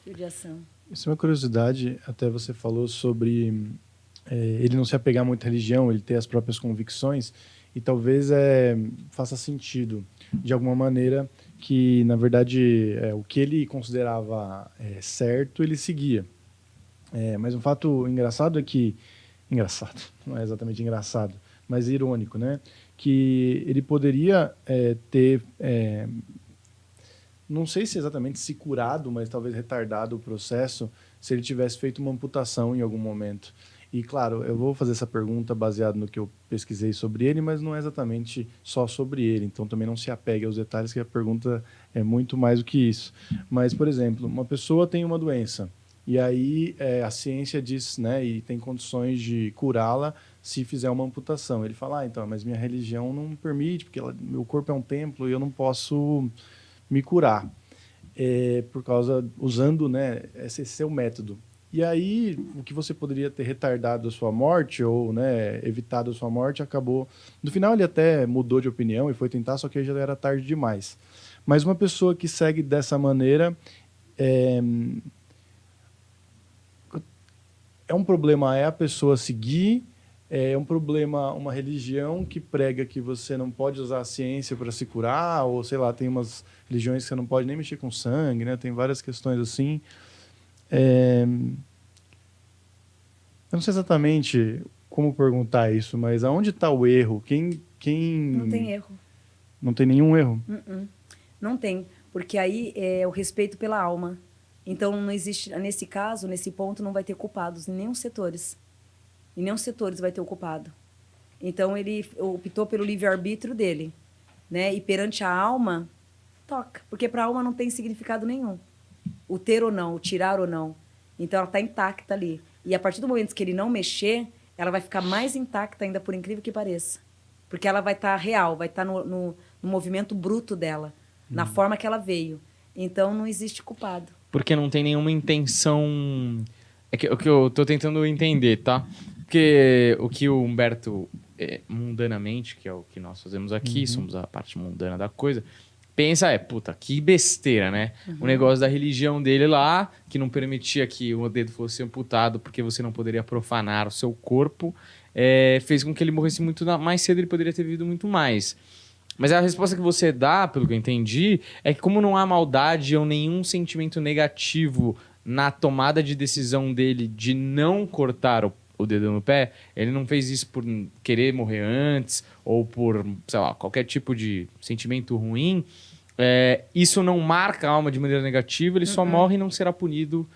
judiação. Isso é uma curiosidade, até você falou sobre ele não se apegar muito à religião, ele ter as próprias convicções, e talvez faça sentido, de alguma maneira, que, na verdade, o que ele considerava certo, ele seguia. Mas um fato engraçado é que... Engraçado, não é exatamente engraçado, mas irônico, né? Que ele poderia ter... não sei se exatamente se curado, mas talvez retardado o processo, se ele tivesse feito uma amputação em algum momento. E, claro, eu vou fazer essa pergunta baseado no que eu pesquisei sobre ele, mas não é exatamente só sobre ele. Então, também não se apegue aos detalhes, que a pergunta é muito mais do que isso. Mas, por exemplo, uma pessoa tem uma doença, e aí a ciência diz, né, e tem condições de curá-la se fizer uma amputação. Ele fala, então, mas minha religião não permite, porque meu corpo é um templo e eu não posso me curar, por causa, usando, né, esse seu método. E aí, o que você poderia ter retardado a sua morte, ou, né, evitado a sua morte, acabou... No final, ele até mudou de opinião e foi tentar, só que aí já era tarde demais. Mas uma pessoa que segue dessa maneira... É um problema a pessoa seguir, é um problema uma religião que prega que você não pode usar a ciência para se curar, ou sei lá, tem umas religiões que você não pode nem mexer com sangue, né? Tem várias questões assim. Eu não sei exatamente como perguntar isso, mas aonde está o erro? Não tem erro. Não tem nenhum erro? Não tem, porque aí é o respeito pela alma. Então, não existe, nesse caso, nesse ponto, não vai ter culpados em nenhum setores. Em nenhum setores vai ter o culpado. Então, ele optou pelo livre-arbítrio dele, né? E perante a alma, toca. Porque para a alma não tem significado nenhum. O ter ou não, o tirar ou não. Então, ela está intacta ali. E a partir do momento que ele não mexer, ela vai ficar mais intacta ainda, por incrível que pareça. Porque ela vai estar real, vai estar no movimento bruto dela, na forma que ela veio. Então, não existe culpado. Porque não tem nenhuma intenção... É que, o que eu tô tentando entender, tá? Porque o que o Humberto, mundanamente, que é o que nós fazemos aqui, somos a parte mundana da coisa, pensa, puta, que besteira, né? O negócio da religião dele lá, que não permitia que o dedo fosse amputado porque você não poderia profanar o seu corpo, fez com que ele morresse muito mais cedo, ele poderia ter vivido muito mais. Mas a resposta que você dá, pelo que eu entendi, é que como não há maldade ou nenhum sentimento negativo na tomada de decisão dele de não cortar o dedo no pé, ele não fez isso por querer morrer antes ou por, sei lá, qualquer tipo de sentimento ruim, isso não marca a alma de maneira negativa, ele só morre e não será punido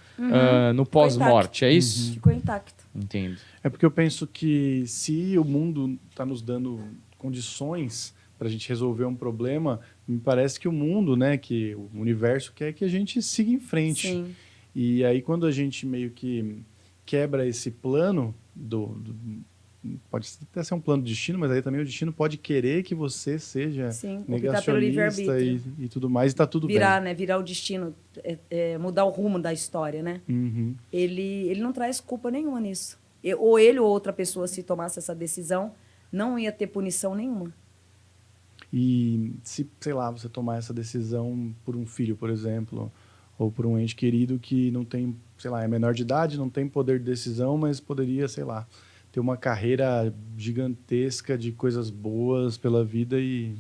no pós-morte, é isso? Ficou intacto. Entendo. É porque eu penso que se o mundo está nos dando condições para a gente resolver um problema, me parece que o mundo, né, que o universo quer que a gente siga em frente. Sim. E aí quando a gente meio que quebra esse plano pode até ser um plano de destino, mas aí também o destino pode querer que você seja negacionista e tudo mais, e está tudo bem. Né? Virar o destino, mudar o rumo da história, né? Ele não traz culpa nenhuma nisso. Ou ele ou outra pessoa, se tomasse essa decisão, não ia ter punição nenhuma. E se, sei lá, você tomar essa decisão por um filho, por exemplo, ou por um ente querido que não tem, sei lá, é menor de idade, não tem poder de decisão, mas poderia, sei lá, ter uma carreira gigantesca de coisas boas pela vida e...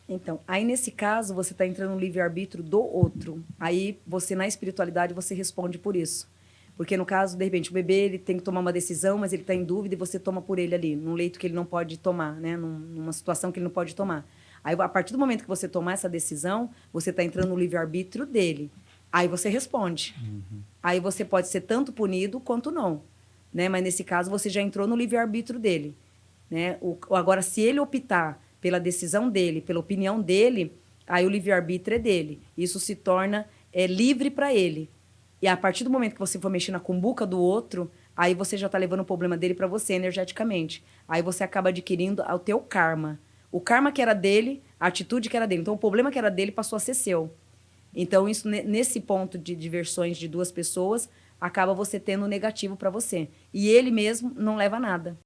Então, aí nesse caso, você está entrando no livre-arbítrio do outro. Aí você, na espiritualidade, você responde por isso. Porque no caso, de repente, o bebê ele tem que tomar uma decisão, mas ele está em dúvida e você toma por ele ali, num leito que ele não pode tomar, né? Numa situação que ele não pode tomar. Aí, a partir do momento que você tomar essa decisão, você está entrando no livre-arbítrio dele. Aí você responde. Aí você pode ser tanto punido quanto não. Né? Mas, nesse caso, você já entrou no livre-arbítrio dele. Né? Agora, se ele optar pela decisão dele, pela opinião dele, aí o livre-arbítrio é dele. Isso se torna livre para ele. E a partir do momento que você for mexer na cumbuca do outro, aí você já está levando o problema dele para você energeticamente. Aí você acaba adquirindo o teu karma. O karma que era dele, a atitude que era dele. Então, o problema que era dele passou a ser seu. Então, isso, nesse ponto de diversões de duas pessoas, acaba você tendo negativo para você. E ele mesmo não leva nada.